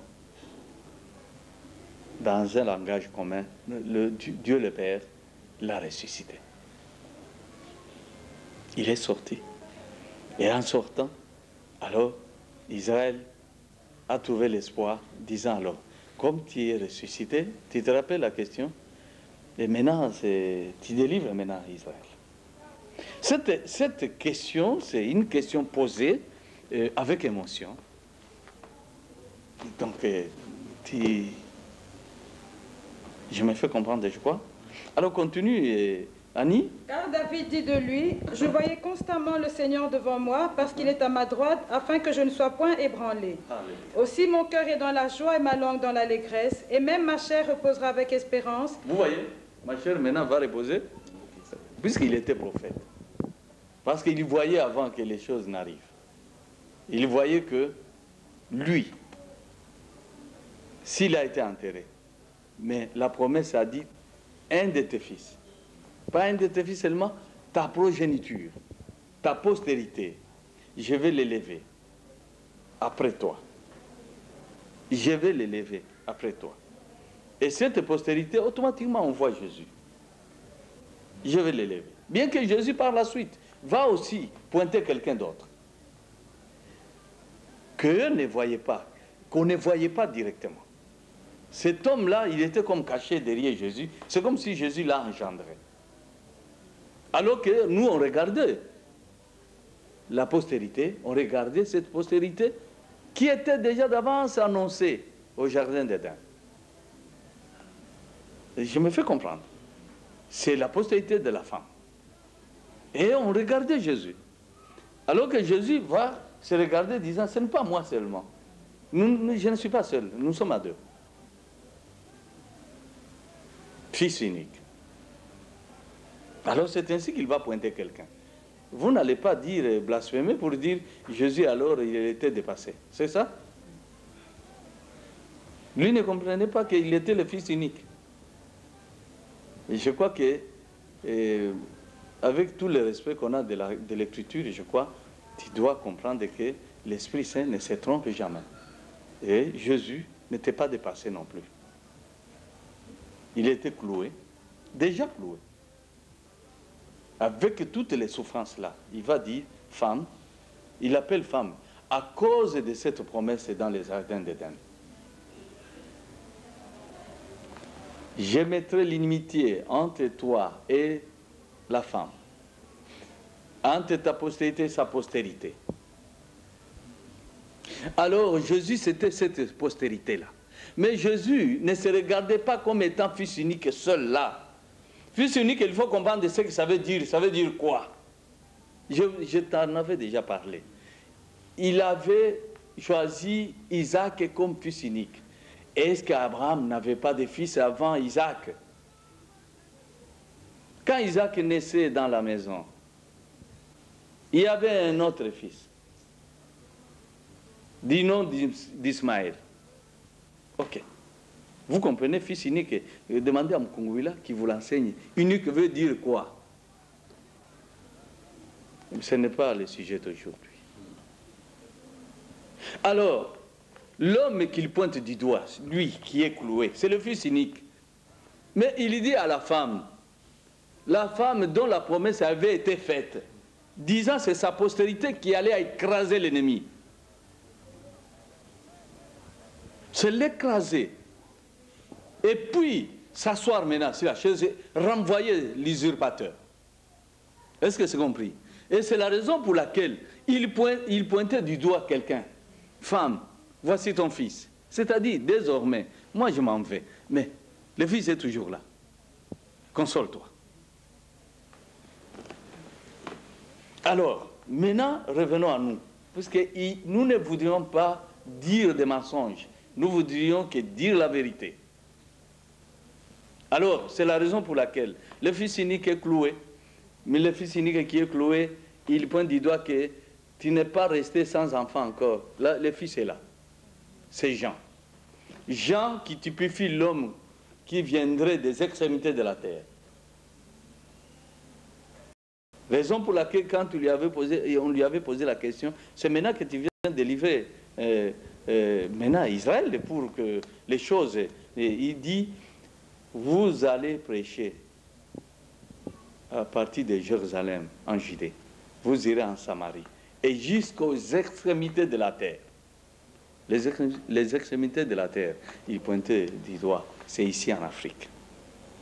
dans un langage commun, Dieu le Père l'a ressuscité. Il est sorti. Et en sortant, alors, Israël a trouvé l'espoir, disant alors, comme tu es ressuscité, tu te rappelles la question? Et maintenant, tu délivres maintenant Israël. Cette question, c'est une question posée avec émotion. Donc, je me fais comprendre, je crois. Alors, continue, Annie. Car David dit de lui, je voyais constamment le Seigneur devant moi, parce qu'il est à ma droite, afin que je ne sois point ébranlé. Alléluia. Aussi mon cœur est dans la joie et ma langue dans l'allégresse, et même ma chair reposera avec espérance. Vous voyez, ma chair maintenant va reposer, puisqu'il était prophète. Parce qu'il voyait avant que les choses n'arrivent. Il voyait que lui, s'il a été enterré, mais la promesse a dit, un de tes fils, pas un de tes fils seulement, ta progéniture, ta postérité, je vais l'élever après toi. Je vais l'élever après toi. Et cette postérité, automatiquement, on voit Jésus. Je vais l'élever. Bien que Jésus, par la suite, va aussi pointer quelqu'un d'autre. Qu'eux ne voyaient pas, qu'on ne voyait pas directement. Cet homme-là, il était comme caché derrière Jésus. C'est comme si Jésus l'a engendré. Alors que nous, on regardait la postérité, on regardait cette postérité qui était déjà d'avance annoncée au jardin d'Éden. Je me fais comprendre. C'est la postérité de la femme. Et on regardait Jésus. Alors que Jésus va se regarder disant, ce n'est pas moi seulement. Je ne suis pas seul, nous sommes à deux. Fils unique. Alors c'est ainsi qu'il va pointer quelqu'un. Vous n'allez pas dire blasphémer pour dire Jésus alors il était dépassé. C'est ça? Lui ne comprenait pas qu'il était le fils unique. Et je crois que, avec tout le respect qu'on a de l'écriture, je crois, tu dois comprendre que l'Esprit Saint ne se trompe jamais. Et Jésus n'était pas dépassé non plus. Il était cloué, déjà cloué. Avec toutes les souffrances là, il va dire femme, il appelle femme, à cause de cette promesse dans les jardins d'Éden. Je mettrai l'inimitié entre toi et la femme, entre ta postérité et sa postérité. Alors Jésus, c'était cette postérité-là. Mais Jésus ne se regardait pas comme étant fils unique seul là. Fils unique, il faut comprendre ce que ça veut dire. Ça veut dire quoi? Je t'en avais déjà parlé. Il avait choisi Isaac comme fils unique. Est-ce qu'Abraham n'avait pas de fils avant Isaac? Quand Isaac naissait dans la maison, il y avait un autre fils, du nom d'Ismaël. Ok. Vous comprenez, fils unique, demandez à Mkongouila qui vous l'enseigne. Unique veut dire quoi? Ce n'est pas le sujet d'aujourd'hui. Alors, l'homme qu'il pointe du doigt, lui qui est cloué, c'est le fils unique. Mais il dit à la femme dont la promesse avait été faite, disant c'est sa postérité qui allait écraser l'ennemi. C'est l'écraser. Et puis, s'asseoir maintenant sur la chaise et renvoyer l'usurpateur. Est-ce que c'est compris? Et c'est la raison pour laquelle il pointait du doigt quelqu'un. Femme, voici ton fils. C'est-à-dire, désormais, moi je m'en vais, mais le fils est toujours là. Console-toi. Alors, maintenant, revenons à nous. Parce que nous ne voudrions pas dire des mensonges. Nous voudrions que dire la vérité. Alors, c'est la raison pour laquelle le fils unique est cloué. Mais le fils unique qui est cloué, il pointe du doigt que tu n'es pas resté sans enfant encore. Là, le fils est là. C'est Jean. Jean qui typifie l'homme qui viendrait des extrémités de la terre. Raison pour laquelle, quand on lui avait posé la question, c'est maintenant que tu viens de livrer maintenant Israël pour que les choses. Il dit, vous allez prêcher à partir de Jérusalem, en Judée. Vous irez en Samarie et jusqu'aux extrémités de la terre. Les extrémités de la terre, il pointait du doigt, c'est ici en Afrique.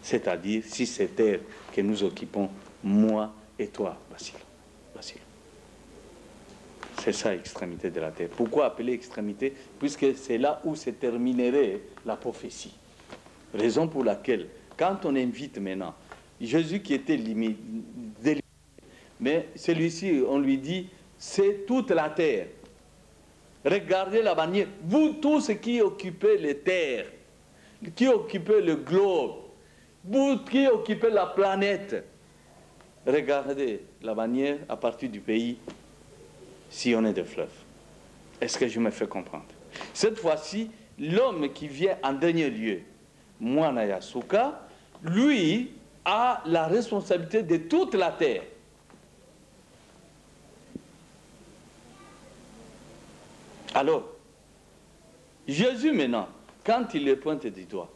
C'est-à-dire, si c'est terre que nous occupons, moi et toi, Basile. C'est ça, extrémité de la terre. Pourquoi appeler extrémité? Puisque c'est là où se terminerait la prophétie. Raison pour laquelle, quand on invite maintenant, Jésus qui était limité, mais celui-ci, on lui dit, c'est toute la terre. Regardez la bannière. Vous tous qui occupez les terres, qui occupez le globe, vous qui occupez la planète, regardez la bannière à partir du pays sillonné de fleuves. Est-ce que je me fais comprendre? Cette fois-ci, l'homme qui vient en dernier lieu, Mwana Yasuka, lui a la responsabilité de toute la terre. Alors, Jésus maintenant, quand il le pointe du doigt,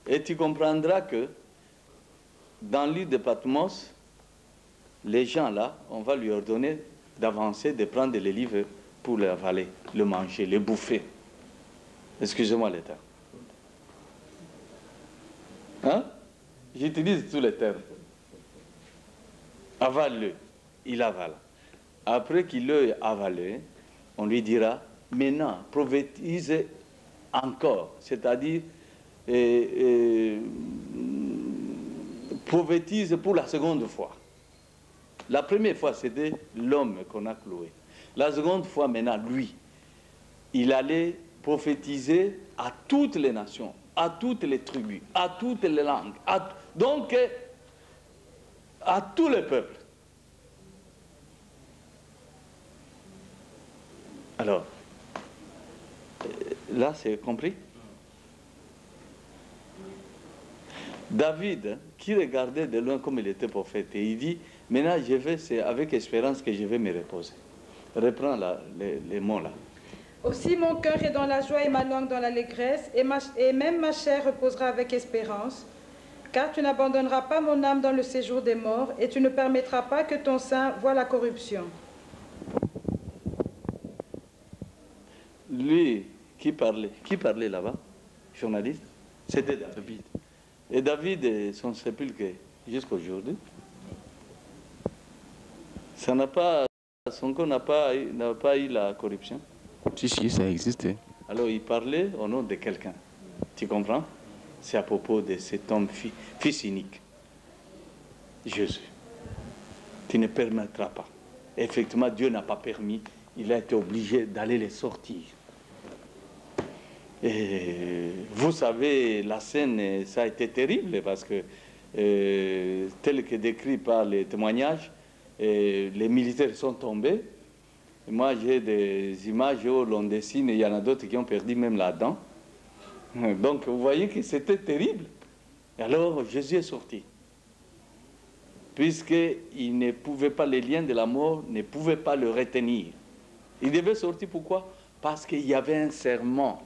et tu comprendras que dans l'île de Patmos, les gens là, on va lui ordonner d'avancer, de prendre les livres pour l'avaler, le manger, le bouffer. Excusez-moi les termes. Hein? J'utilise tous les termes. Avale-le. Il avale. Après qu'il l'ait avalé, on lui dira, maintenant, prophétise encore. C'est-à-dire, prophétise pour la seconde fois. La première fois, c'était l'homme qu'on a cloué. La seconde fois, maintenant, lui, il allait prophétiser à toutes les nations, à toutes les tribus, à toutes les langues, donc à tous les peuples. Alors, là, c'est compris? David, qui regardait de loin comme il était prophète, et il dit, maintenant, c'est avec espérance que je vais me reposer. Reprends les mots là. Aussi mon cœur est dans la joie et ma langue dans l'allégresse, et même ma chair reposera avec espérance, car tu n'abandonneras pas mon âme dans le séjour des morts, et tu ne permettras pas que ton sein voie la corruption. Lui, qui parlait là-bas, journaliste, c'était David. Et David, son sépulcre, jusqu'à aujourd'hui, son corps n'a pas eu la corruption. Si, ça existait. Alors il parlait au nom de quelqu'un. Tu comprends? C'est à propos de cet homme, fils unique, Jésus. Tu ne permettras pas. Effectivement, Dieu n'a pas permis. Il a été obligé d'aller les sortir. Et vous savez, la scène, ça a été terrible parce que, tel que décrit par les témoignages, les militaires sont tombés. Et moi, j'ai des images où l'on dessine et il y en a d'autres qui ont perdu même la dent. Donc, vous voyez que c'était terrible. Et alors, Jésus est sorti. Puisqu'il ne pouvait pas, les liens de la mort ne pouvaient pas le retenir. Il devait sortir, pourquoi? Parce qu'il y avait un serment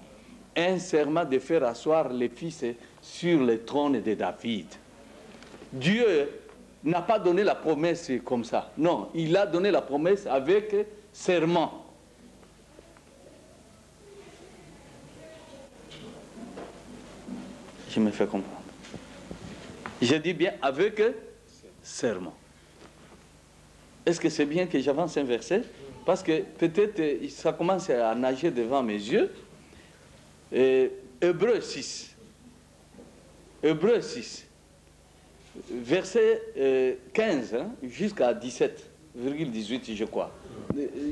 de faire asseoir les fils sur le trône de David. Dieu n'a pas donné la promesse comme ça. Non, il a donné la promesse avec serment. Je me fais comprendre. Je dis bien avec serment. Est-ce que c'est bien que j'avance un verset? Parce que peut-être ça commence à nager devant mes yeux. Hébreux 6. Hébreux 6. Verset 15 jusqu'à 17,18, je crois.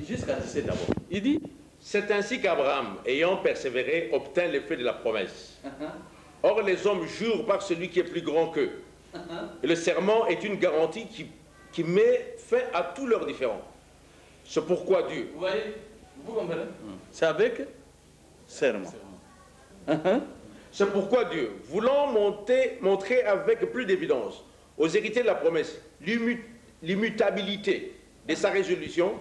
Jusqu'à 17 d'abord. Il dit, c'est ainsi qu'Abraham, ayant persévéré, obtint l'effet de la promesse. Or, les hommes jurent par celui qui est plus grand qu'eux. Et le serment est une garantie qui met fin à tous leurs différends. C'est pourquoi Dieu... Vous voyez, vous comprenez? C'est avec serment. C'est pourquoi Dieu, voulant montrer avec plus d'évidence aux héritiers de la promesse l'immutabilité de sa résolution,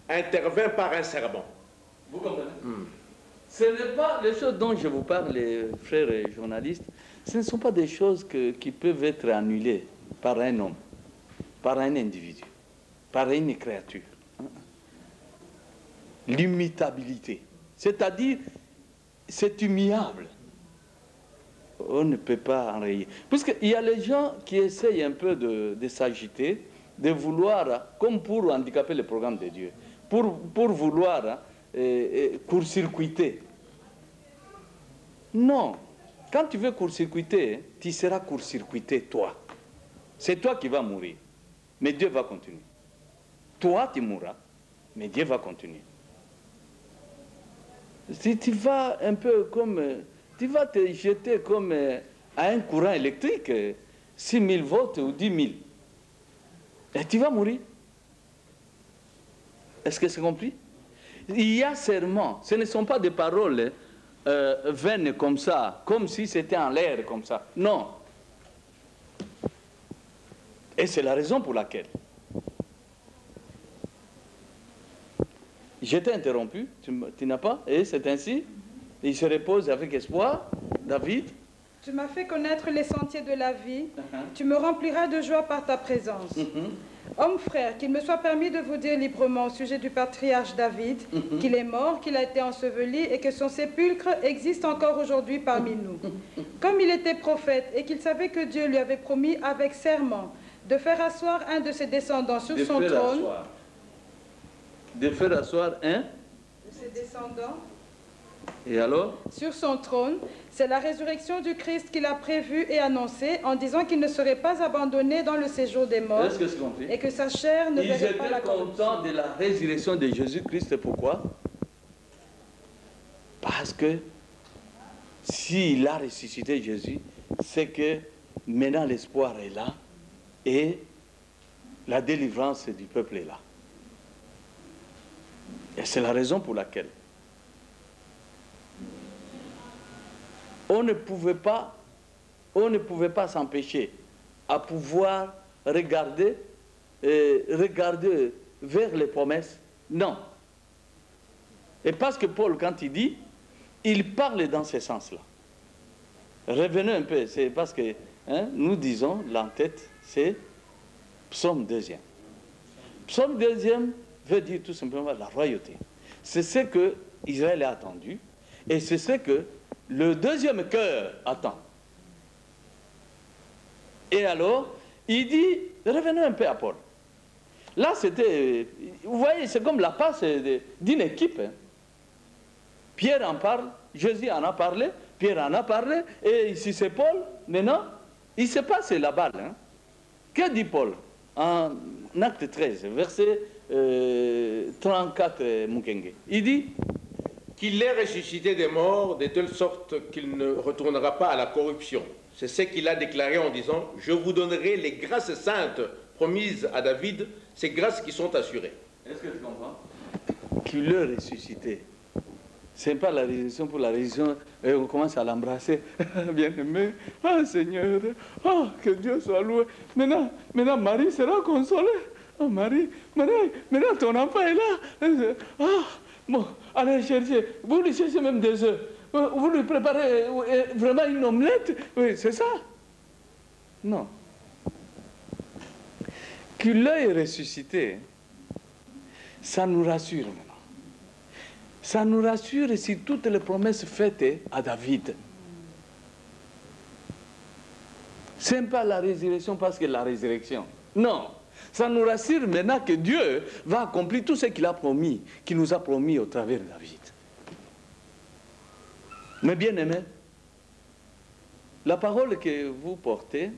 intervint par un serment. Vous comprenez? Ce n'est pas les choses dont je vous parle, les frères et journalistes, ce ne sont pas des choses qui peuvent être annulées par un homme, par un individu, par une créature. L'immutabilité, c'est-à-dire, c'est immuable. On ne peut pas enrayer. Puisqu'il y a les gens qui essayent un peu de s'agiter, de vouloir, comme pour handicaper le programme de Dieu, pour vouloir court-circuiter. Non. Quand tu veux court-circuiter, tu seras court-circuité, toi. C'est toi qui vas mourir. Mais Dieu va continuer. Toi, tu mourras, mais Dieu va continuer. Si tu vas un peu comme... tu vas te jeter comme à un courant électrique, 6000 volts ou 10 000. Et tu vas mourir. Est-ce que c'est compris? Il y a serment. Ce ne sont pas des paroles vaines comme ça, comme si c'était en l'air comme ça. Non. Et c'est la raison pour laquelle j'étais interrompu, tu n'as pas, et c'est ainsi. Il se repose avec espoir. David. Tu m'as fait connaître les sentiers de la vie. Tu me rempliras de joie par ta présence. Hommes frères, qu'il me soit permis de vous dire librement au sujet du patriarche David, qu'il est mort, qu'il a été enseveli et que son sépulcre existe encore aujourd'hui parmi nous. Comme il était prophète et qu'il savait que Dieu lui avait promis avec serment de faire asseoir un de ses descendants sur son trône. De faire asseoir un de ses descendants. Et alors? Sur son trône, C'est la résurrection du Christ qu'il a prévue et annoncée en disant qu'il ne serait pas abandonné dans le séjour des morts Est-ce que c'est compris? et que sa chair ne Ils verrait pas la étaient corruption. contents de la résurrection de Jésus-Christ. Pourquoi? Parce que s'il a ressuscité Jésus, c'est que maintenant l'espoir est là et la délivrance du peuple est là. Et c'est la raison pour laquelle on ne pouvait pas s'empêcher à pouvoir regarder vers les promesses. Non. Et parce que Paul, quand il dit, il parle dans ce sens-là. Revenez un peu, c'est parce que nous disons, l'entête, c'est psaume 2e. Psaume 2e veut dire tout simplement la royauté. C'est ce que Israël a attendu et c'est ce que le deuxième cœur attend. Et alors, il dit, revenons un peu à Paul. Là, c'était, vous voyez, c'est comme la passe d'une équipe. Pierre en parle, Jésus en a parlé, Pierre en a parlé, et ici c'est Paul. Maintenant, il se passe la balle. Que dit Paul en acte 13, verset 34, Mukenge? Il dit qu'il est ressuscité des morts de telle sorte qu'il ne retournera pas à la corruption. C'est ce qu'il a déclaré en disant « Je vous donnerai les grâces saintes promises à David, ces grâces qui sont assurées. » Est-ce que tu comprends? Qu'il est ressuscité. Ce n'est pas la résurrection pour la résurrection. Et on commence à l'embrasser. Bien-aimé, ah Seigneur, ah que Dieu soit loué. Maintenant Marie sera consolée. Oh Marie, maintenant ton enfant est là. Ah, bon, allez chercher. Vous lui cherchez même des œufs. Vous lui préparez vraiment une omelette. Oui, c'est ça. Non. Qu'il ait ressuscité, ça nous rassure maintenant. Ça nous rassure sur toutes les promesses faites à David. Ce n'est pas la résurrection parce que la résurrection. Non. Ça nous rassure maintenant que Dieu va accomplir tout ce qu'il a promis, qu'il nous a promis au travers de David. Mais bien aimé, la parole que vous portez,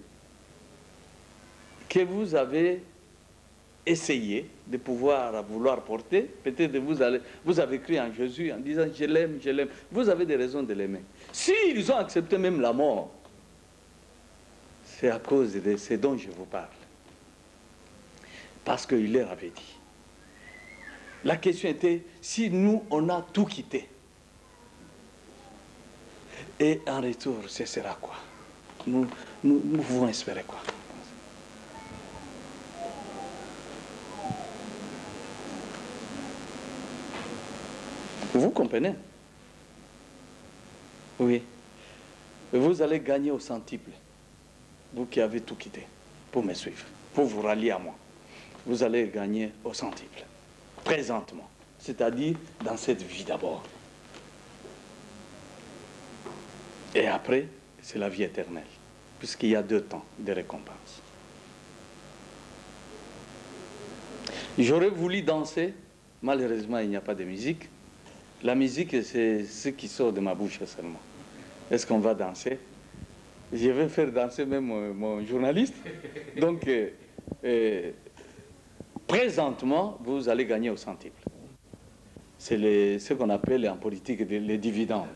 que vous avez essayé de vouloir porter, peut-être vous avez cru en Jésus en disant je l'aime, je l'aime. Vous avez des raisons de l'aimer. S'ils ont accepté même la mort, c'est à cause de ce dont je vous parle. Parce qu'il leur avait dit. La question était, si nous, on a tout quitté, et en retour, ce sera quoi? Nous pouvons espérer quoi? Vous comprenez? Oui. Vous allez gagner au centuple. Vous qui avez tout quitté pour me suivre, pour vous rallier à moi. Vous allez gagner au centuple. Présentement. C'est-à-dire dans cette vie d'abord. Et après, c'est la vie éternelle. Puisqu'il y a 2 temps de récompense. J'aurais voulu danser. Malheureusement, il n'y a pas de musique. La musique, c'est ce qui sort de ma bouche seulement. Est-ce qu'on va danser? Je vais faire danser même mon journaliste. Donc, présentement, vous allez gagner au centuple. C'est ce qu'on appelle en politique les dividendes.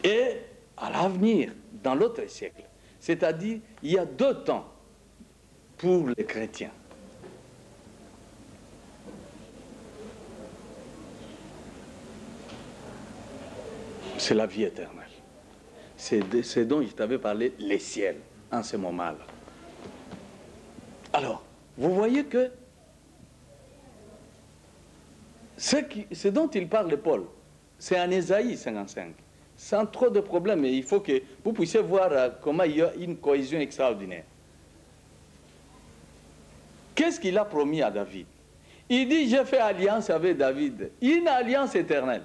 Et à l'avenir, dans l'autre siècle, c'est-à-dire, il y a 2 temps pour les chrétiens. C'est la vie éternelle. C'est ce dont je t'avais parlé, les ciels, en ce moment-là. Alors, vous voyez que ce dont il parle, Paul, c'est en Ésaïe 55. Sans trop de problèmes, mais il faut que vous puissiez voir comment il y a une cohésion extraordinaire. Qu'est-ce qu'il a promis à David? Il dit, j'ai fait alliance avec David, une alliance éternelle.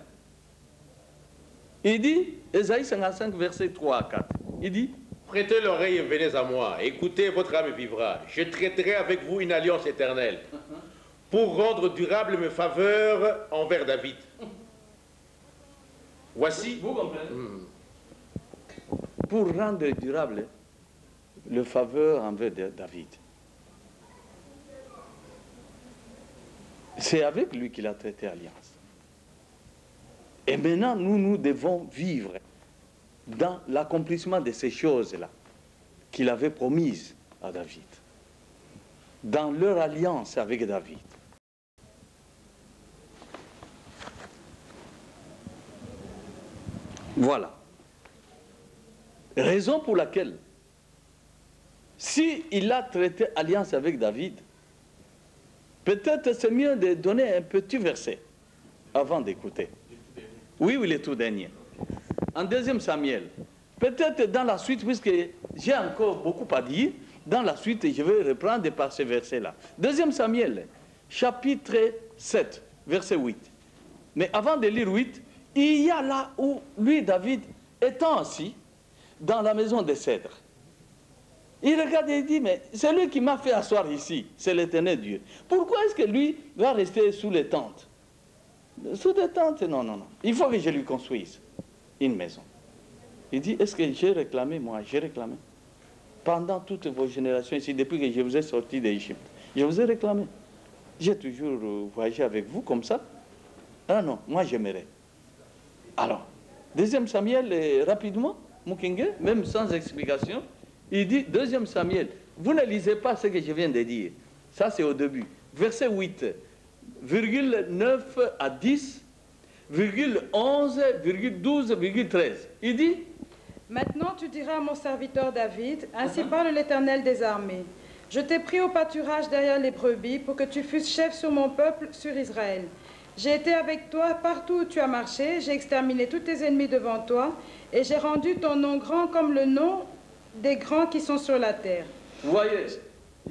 Il dit, Ésaïe 55, versets 3 à 4, il dit, Prêtez l'oreille et venez à moi, écoutez, votre âme vivra. Je traiterai avec vous une alliance éternelle pour rendre durable mes faveurs envers David. Voici. Vous comprenez? Pour rendre durable le faveur envers David. C'est avec lui qu'il a traité alliance. Et maintenant, nous devons vivre dans l'accomplissement de ces choses-là qu'il avait promises à David. Dans leur alliance avec David. Voilà. Raison pour laquelle, s'il a traité alliance avec David, peut-être c'est mieux de donner un petit verset avant d'écouter. Oui, le tout dernier. En 2 Samuel. Peut-être dans la suite, puisque j'ai encore beaucoup à dire, dans la suite, je vais reprendre par ce verset-là. 2 Samuel, chapitre 7, verset 8. Mais avant de lire 8, il y a là où lui, David, étant assis dans la maison des cèdres. Il regarde et il dit, mais c'est lui qui m'a fait asseoir ici, c'est l'Éternel Dieu. Pourquoi est-ce que lui va rester sous les tentes? Sous des tentes, non. Il faut que je lui construise une maison. Il dit, est-ce que j'ai réclamé, moi? J'ai réclamé. Pendant toutes vos générations ici, depuis que je vous ai sorti d'Égypte, je vous ai réclamé. J'ai toujours voyagé avec vous comme ça. Ah non, moi j'aimerais. Alors, 2 Samuel, rapidement, Mukinge, même sans explication, il dit, 2 Samuel, vous ne lisez pas ce que je viens de dire. Ça, c'est au début. Verset 8, virgule 9 à 10, virgule 11, virgule 12, virgule 13. Il dit, Maintenant tu diras à mon serviteur David, ainsi parle l'Éternel des armées. Je t'ai pris au pâturage derrière les brebis pour que tu fusses chef sur mon peuple, sur Israël. J'ai été avec toi partout où tu as marché, j'ai exterminé tous tes ennemis devant toi, et j'ai rendu ton nom grand comme le nom des grands qui sont sur la terre. voyez,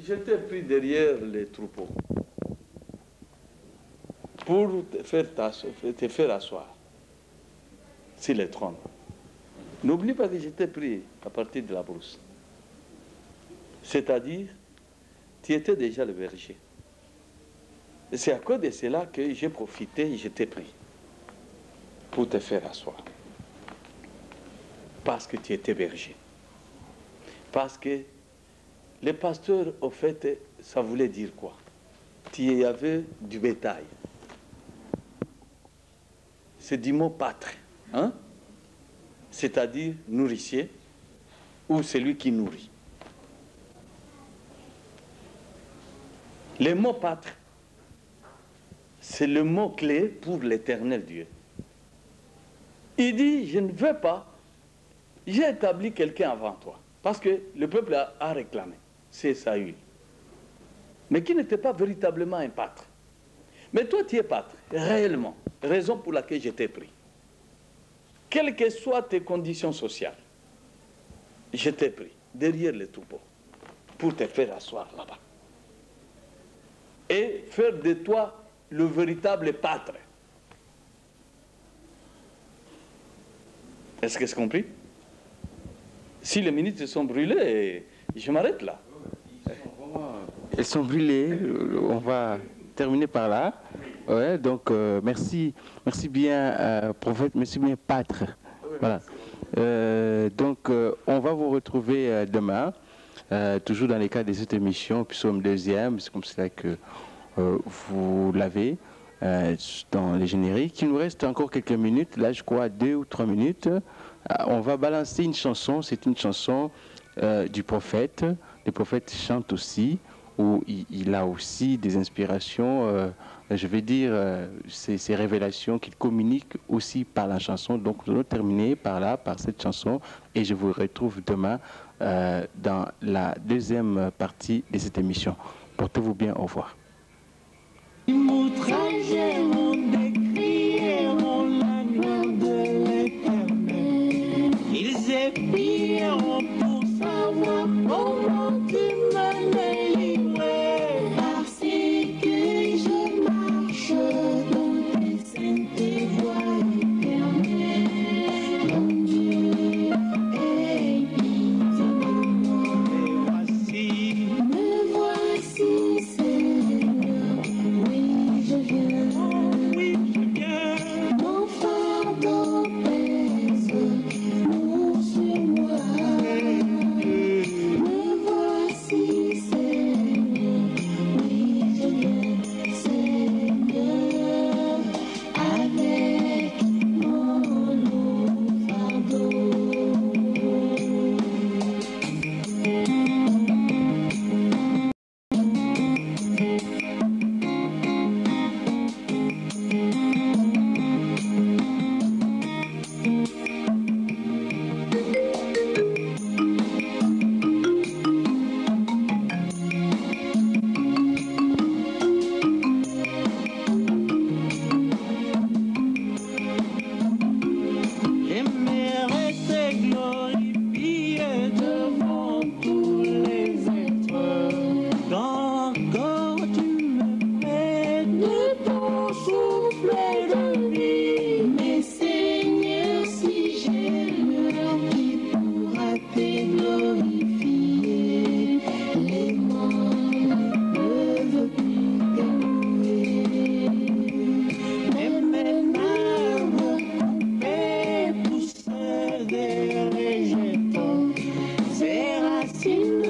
je t'ai pris derrière les troupeaux pour te faire asseoir sur les trônes. N'oublie pas que je t'ai pris à partir de la brousse. C'est-à-dire, tu étais déjà le berger. C'est à cause de cela que j'ai profité et je t'ai pris pour te faire asseoir. Parce que tu étais berger. Parce que les pasteurs, au fait, ça voulait dire quoi? Tu avais du bétail. C'est du mot pâtre, hein? C'est-à-dire nourricier ou celui qui nourrit. Le mot pâtre, c'est le mot clé pour l'Éternel Dieu. Il dit, je ne veux pas, j'ai établi quelqu'un avant toi. Parce que le peuple a réclamé, c'est Saül. Mais qui n'était pas véritablement un pâtre. Mais toi, tu es pâtre, réellement. Raison pour laquelle je t'ai pris. Quelles que soient tes conditions sociales, je t'ai pris derrière les troupeaux pour te faire asseoir là-bas. Et faire de toi le véritable pâtre. Est-ce que c'est compris? Si les minutes sont brûlées, je m'arrête là. Elles sont brûlées, on va terminer par là. Ouais, donc merci bien prophète, merci bien pâtre. Voilà. Donc on va vous retrouver demain, toujours dans les cadres de cette émission, psaume 2e, c'est comme cela que vous l'avez dans les génériques. Il nous reste encore quelques minutes, là je crois 2 ou 3 minutes. On va balancer une chanson, c'est une chanson du prophète. Le prophète chante aussi, où il a aussi des inspirations, je vais dire, ces révélations qu'il communique aussi par la chanson. Donc nous allons terminer par là, par cette chanson, et je vous retrouve demain dans la deuxième partie de cette émission. Portez-vous bien, au revoir. Ils épieront pour savoir comment tu me délivrais. Parce que je marche dans tes saintes voies éternelles. Mon Dieu, aie pitié de moi. Me voici, Seigneur. Oui, je viens. Mon fardeau Sing